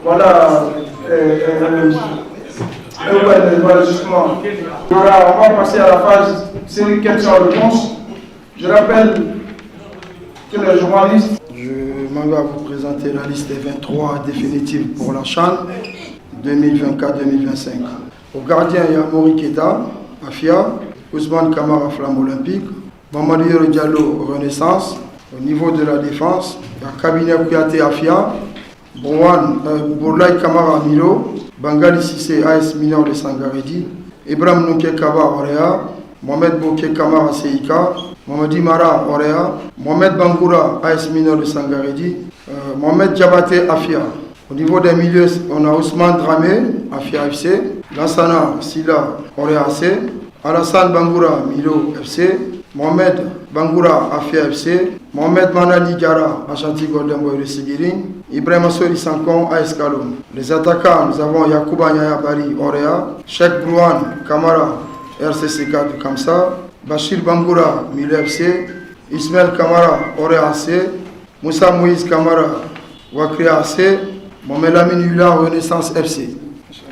Voilà, voilà justement. Voilà, on va passer à la phase série questions-réponses. Je rappelle que les journalistes. Je m'en vais à vous présenter la liste des 23 définitives pour la CHAN 2024-2025. Au gardien, il y a Mori Keita, Afia, Ousmane Kamara, Flamme Olympique, Mamadou Diallo, Renaissance. Au niveau de la défense, il y a Kabinet Kouyaté, Afia, Bourlaï Kamara, Milo, Bangali Sissé, AS Mineur de Sangaredi, Ibrahim Nouké Kaba, Orea, Mohamed Bouké Kamara, Seika, Mohamed Mara, Orea, Mohamed Bangoura, AS Mineur de Sangaredi, Mohamed Diabaté, Afia. Au niveau des milieux, on a Ousmane Dramé, Afia FC, Lansana Silla, Orea AC, Alassane Bangoura, Milo FC, Mohamed Bangoura, Afia FC, Mohamed Manali Gara, Ashanti Golden Boy de Sigiring, Ibrahim Assori Sankon, AS Kaloum. Les attaquants, nous avons Yacouba Nyaya Bari, Orea, Cheikh Brouane Kamara, RCCK de Kamsa, Bachir Bangoura, Milo FC, Ismaël Kamara, Orea AC, Moussa Moïse Kamara, Wakria AC, Mohamed Lamine Hula, Renaissance FC.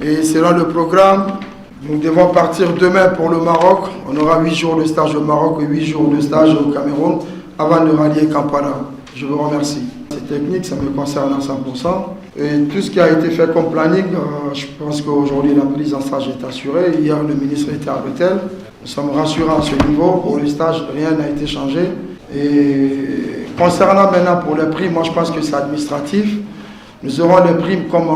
Et selon le programme, nous devons partir demain pour le Maroc. On aura 8 jours de stage au Maroc et 8 jours de stage au Cameroun avant de rallier Kampala. Je vous remercie. Cette technique, ça me concerne à 100%. Et tout ce qui a été fait comme planning, je pense qu'aujourd'hui la prise en stage est assurée. Hier, le ministre était à l'hôtel. Nous sommes rassurés à ce niveau. Pour le stage, rien n'a été changé. Et concernant maintenant pour les primes, moi je pense que c'est administratif. Nous aurons les primes comme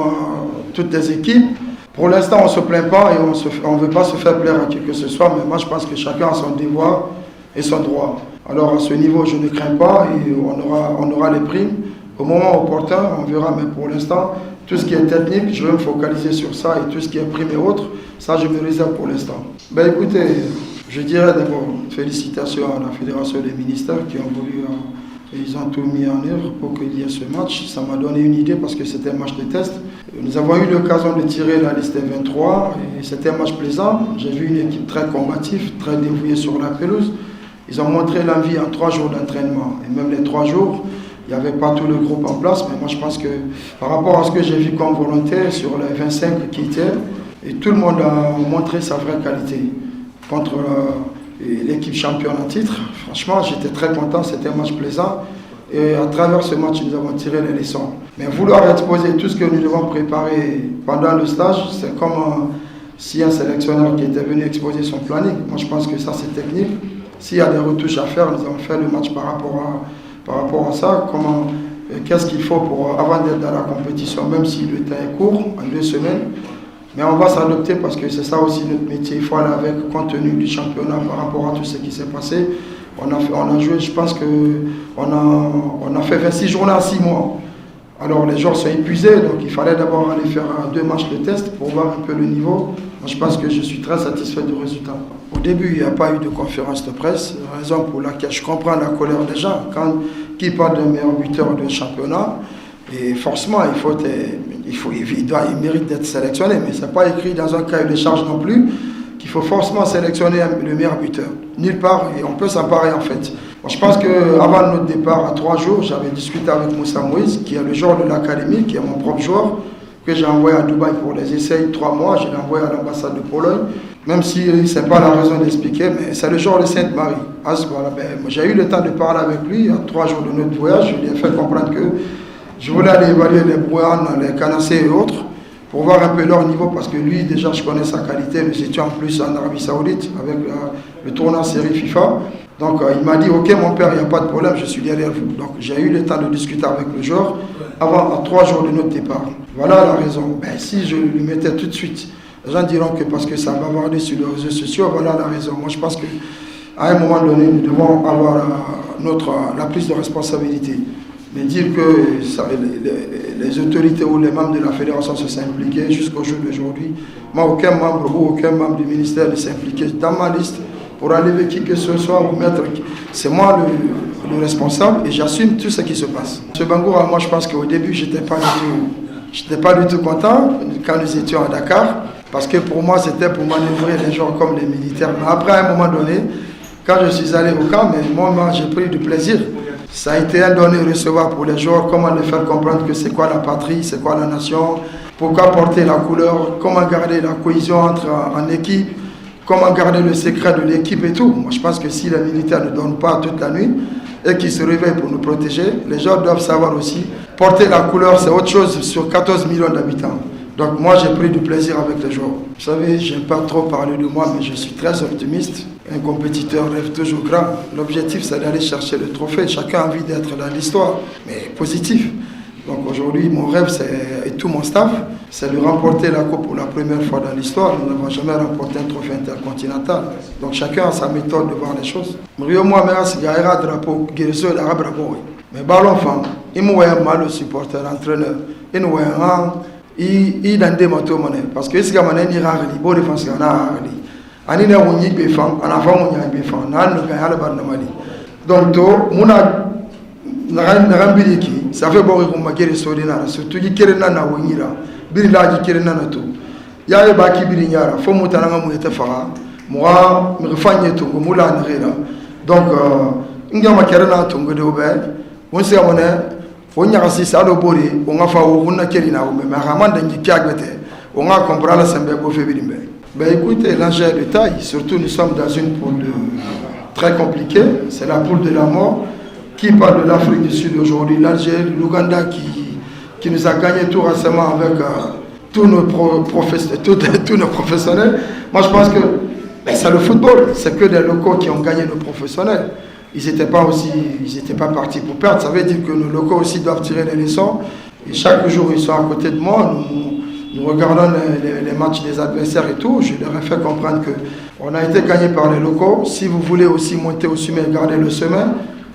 toutes les équipes. Pour l'instant, on ne se plaint pas et on ne veut pas se faire plaire à qui que ce soit, mais moi je pense que chacun a son devoir et son droit. Alors à ce niveau, je ne crains pas et on aura les primes. Au moment opportun, on verra, mais pour l'instant, tout ce qui est technique, je vais me focaliser sur ça et tout ce qui est primes et autres, ça je me réserve pour l'instant. Ben écoutez, je dirais d'abord félicitations à la Fédération des ministères qui ont voulu... Ils ont tout mis en œuvre pour qu'il y ait ce match. Ça m'a donné une idée parce que c'était un match de test. Nous avons eu l'occasion de tirer la liste des 23 et c'était un match plaisant. J'ai vu une équipe très combative, très dévouée sur la pelouse. Ils ont montré l'envie en 3 jours d'entraînement. Et même les 3 jours, il n'y avait pas tout le groupe en place. Mais moi, je pense que par rapport à ce que j'ai vu comme volonté sur les 25 qui étaient, et tout le monde a montré sa vraie qualité contre l'équipe championne en titre. Franchement, j'étais très content, c'était un match plaisant. Et à travers ce match, nous avons tiré les leçons. Mais vouloir exposer tout ce que nous devons préparer pendant le stage, c'est comme si un sélectionneur qui était venu exposer son planning. Moi, je pense que ça, c'est technique. S'il y a des retouches à faire, nous allons faire le match par rapport à ça. Qu'est-ce qu'il faut avant d'être dans la compétition, même si le temps est court, en 2 semaines. Mais on va s'adapter parce que c'est ça aussi notre métier. Il faut aller avec compte tenu du championnat par rapport à tout ce qui s'est passé. On a joué, je pense qu'on a fait 26 journées en 6 mois. Alors les joueurs sont épuisés, donc il fallait d'abord aller faire 2 matchs de test pour voir un peu le niveau. Moi, je pense que je suis très satisfait du résultat. Au début, il n'y a pas eu de conférence de presse, raison pour laquelle je comprends la colère des gens. Qui parle d'un meilleur buteur de championnat, et forcément, il mérite d'être sélectionné, mais ce n'est pas écrit dans un cahier de charge non plus qu'il faut forcément sélectionner le meilleur buteur. Nulle part, et on peut s'emparer en fait. Bon, je pense qu'avant notre départ, à 3 jours, j'avais discuté avec Moussa Moïse, qui est le joueur de l'académie, qui est mon propre joueur, que j'ai envoyé à Dubaï pour les essais 3 mois. Je l'ai envoyé à l'ambassade de Pologne, même si ce n'est pas la raison d'expliquer, mais c'est le joueur de Sainte-Marie. J'ai eu le temps de parler avec lui à 3 jours de notre voyage. Je lui ai fait comprendre que je voulais aller évaluer les Brouillans, les Canassés et autres, pour voir un peu leur niveau, parce que lui, déjà, je connais sa qualité. Nous étions en plus en Arabie Saoudite avec le tournoi série FIFA. Donc, il m'a dit, ok, mon père, il n'y a pas de problème, je suis derrière vous. Donc, j'ai eu le temps de discuter avec le joueur à 3 jours de notre départ. Voilà la raison. Ben, si je lui mettais tout de suite, les gens diront que parce que ça va bavarder sur les réseaux sociaux, voilà la raison. Moi, je pense qu'à un moment donné, nous devons avoir la prise de responsabilité. Mais dire que les autorités ou les membres de la fédération se sont impliqués jusqu'au jour d'aujourd'hui, moi, aucun membre ou aucun membre du ministère ne s'est impliqué dans ma liste pour enlever qui que ce soit ou mettre. C'est moi le responsable et j'assume tout ce qui se passe. M. Bangoura, moi je pense qu'au début, je n'étais pas du tout content quand nous étions à Dakar, parce que pour moi, c'était pour manœuvrer les gens comme les militaires. Mais après, à un moment donné, quand je suis allé au camp, moi j'ai pris du plaisir. Ça a été un donner et recevoir pour les joueurs, comment les faire comprendre que c'est quoi la patrie, c'est quoi la nation, pourquoi porter la couleur, comment garder la cohésion en équipe, comment garder le secret de l'équipe et tout. Moi je pense que si les militaires ne dorment pas toute la nuit et qu'ils se réveillent pour nous protéger, les gens doivent savoir aussi, porter la couleur c'est autre chose sur 14 millions d'habitants. Donc moi j'ai pris du plaisir avec les joueurs. Vous savez, je n'aime pas trop parler de moi, mais je suis très optimiste. Un compétiteur rêve toujours grand. L'objectif c'est d'aller chercher le trophée. Chacun a envie d'être dans l'histoire, mais positif. Donc aujourd'hui mon rêve et tout mon staff, c'est de remporter la coupe pour la première fois dans l'histoire. Nous n'avons jamais remporté un trophée intercontinental. Donc chacun a sa méthode de voir les choses. Moi, drapeau, mais ballon femme, il m'a mal le supporter, l'entraîneur, il m'a il dans des motos parce que ce gars ni rare ni bon défense na rare ani na wonyi be fam ana fa wonyi be fam na no ga hala bar na mali donc to muna na rambili ki ça fait bon ko makere sodi na surtout ki kere na wonyi ra biri la ki kere na to ya e ba ki biri nyara fo mutana nga mu eta fa moi me refanye to mula na rera donc ngama kere na to ngode obe on se amone on y a aussi ça le bori on a fait on a kéri na mais ramanda ngi kiagete on a comprendre la sembe ko febirimbe. Ben écoutez, l'enjeu est de taille, surtout nous sommes dans une poule très compliquée, c'est la poule de la mort. Qui parle de l'Afrique du Sud aujourd'hui, l'Algérie, l'Ouganda qui nous a gagné tout récemment avec tous nos professionnels. Moi je pense que c'est le football, c'est que des locaux qui ont gagné nos professionnels. Ils n'étaient pas partis pour perdre. Ça veut dire que nos locaux aussi doivent tirer les leçons. Et chaque jour, ils sont à côté de moi. Nous regardons les matchs des adversaires et tout. Je leur ai fait comprendre qu'on a été gagné par les locaux. Si vous voulez aussi monter au sommet et garder le sommet,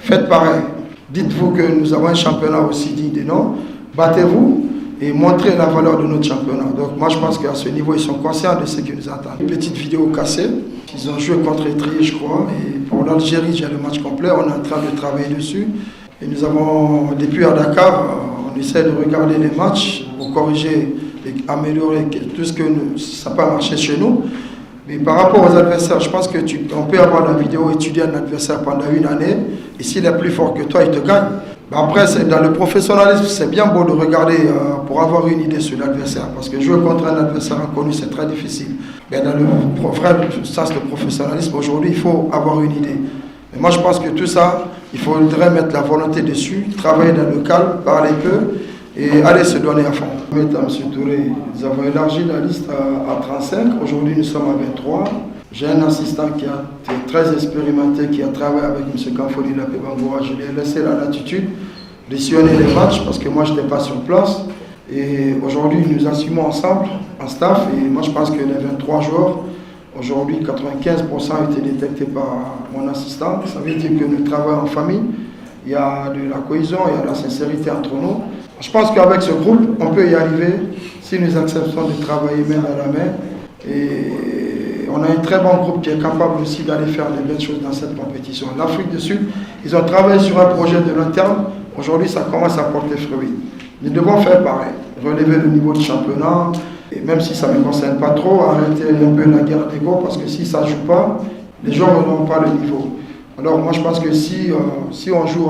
faites pareil. Dites-vous que nous avons un championnat aussi digne de nom. Battez-vous et montrez la valeur de notre championnat. Donc moi, je pense qu'à ce niveau, ils sont conscients de ce qui nous attend. Une petite vidéo cassée. Ils ont joué contre Étrier, je crois. Et pour l'Algérie, j'ai le match complet. On est en train de travailler dessus. Et nous avons, depuis à Dakar, on essaie de regarder les matchs pour corriger et améliorer tout ce que ça n'a pas marché chez nous. Mais par rapport aux adversaires, je pense qu'on peut avoir la vidéo, étudier un adversaire pendant une année. Et s'il est plus fort que toi, il te gagne. Après, dans le professionnalisme, c'est bien beau de regarder pour avoir une idée sur l'adversaire. Parce que jouer contre un adversaire inconnu, c'est très difficile. Mais dans le vrai sens de professionnalisme, aujourd'hui, il faut avoir une idée. Mais moi, je pense que tout ça, il faudrait mettre la volonté dessus, travailler dans le calme, parler peu et aller se donner à fond. M. Touré, nous avons élargi la liste à 35. Aujourd'hui, nous sommes à 23. J'ai un assistant qui a été très expérimenté, qui a travaillé avec M. Kamfoli Lapé Bangoura. Je lui ai laissé la latitude de sillonner les matchs parce que moi, je n'étais pas sur place. Et aujourd'hui, nous assumons ensemble, en staff. Et moi, je pense que les 23 joueurs, aujourd'hui, 95% ont été détectés par mon assistant. Ça veut dire que nous travaillons en famille. Il y a de la cohésion, il y a de la sincérité entre nous. Je pense qu'avec ce groupe, on peut y arriver si nous acceptons de travailler main dans la main. Et on a un très bon groupe qui est capable aussi d'aller faire des belles choses dans cette compétition. L'Afrique du Sud, ils ont travaillé sur un projet de long terme. Aujourd'hui, ça commence à porter fruit. Nous devons faire pareil, relever le niveau du championnat. Et même si ça ne me concerne pas trop, arrêter un peu la guerre d'ego, parce que si ça ne joue pas, les gens n'auront pas le niveau. Alors moi, je pense que si on joue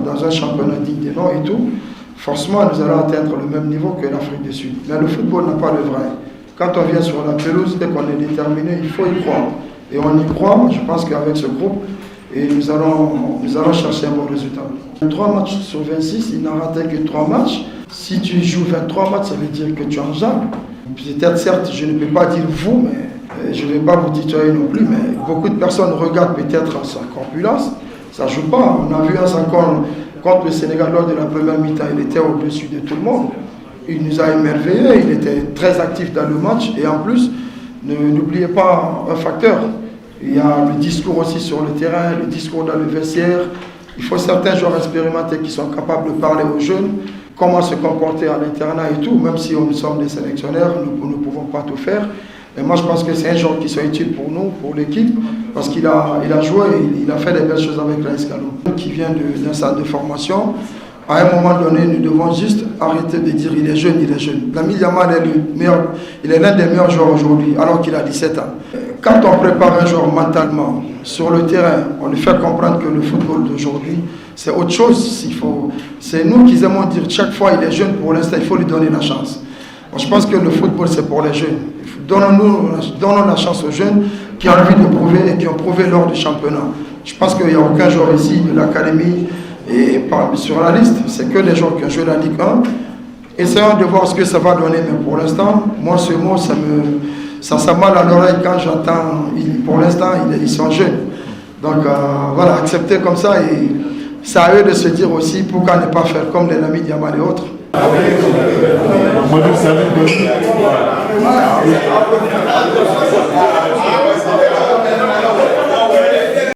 dans un championnat digne de nom et tout, forcément, nous allons atteindre le même niveau que l'Afrique du Sud. Mais le football n'a pas le vrai. Quand on vient sur la pelouse, dès qu'on est déterminé, il faut y croire. Et on y croit, je pense qu'avec ce groupe, et nous allons chercher un bon résultat. 3 matchs sur 26, il n'a raté que 3 matchs. Si tu joues 23 matchs, ça veut dire que tu en jambes. Peut-être, certes, je ne peux pas dire vous, mais je ne vais pas vous tutoyer non plus, mais beaucoup de personnes regardent peut-être sa corpulence. Ça ne joue pas. On a vu un Sankon contre le Sénégal lors de la première mi-temps, il était au-dessus de tout le monde. Il nous a émerveillés, il était très actif dans le match. Et en plus, n'oubliez pas un facteur. Il y a le discours aussi sur le terrain, le discours dans le vestiaire. Il faut certains joueurs expérimentés qui sont capables de parler aux jeunes, comment se comporter à l'internat et tout, même si nous sommes des sélectionneurs, nous ne pouvons pas tout faire. Et moi, je pense que c'est un joueur qui soit utile pour nous, pour l'équipe, parce qu'il a joué, il a fait des belles choses avec l'AS Gallo, qui vient d'un centre de formation. À un moment donné, nous devons juste arrêter de dire il est jeune, il est jeune. Lamine Yamal est l'un des meilleurs joueurs aujourd'hui, alors qu'il a 17 ans. Quand on prépare un joueur mentalement, sur le terrain, on lui fait comprendre que le football d'aujourd'hui, c'est autre chose. C'est nous qui aimons dire chaque fois il est jeune, pour l'instant, il faut lui donner la chance. Je pense que le football, c'est pour les jeunes. Donnons la chance aux jeunes qui ont envie de prouver et qui ont prouvé lors du championnat. Je pense qu'il n'y a aucun joueur ici de l'académie et sur la liste, c'est que des joueurs qui ont joué la Ligue 1. Essayons de voir ce que ça va donner, mais pour l'instant, moi ce mot, ça mal à l'oreille quand j'entends, pour l'instant, ils sont jeunes. Donc voilà, accepter comme ça, et c'est à eux de se dire aussi pourquoi ne pas faire comme les Lamine Yamal et autres.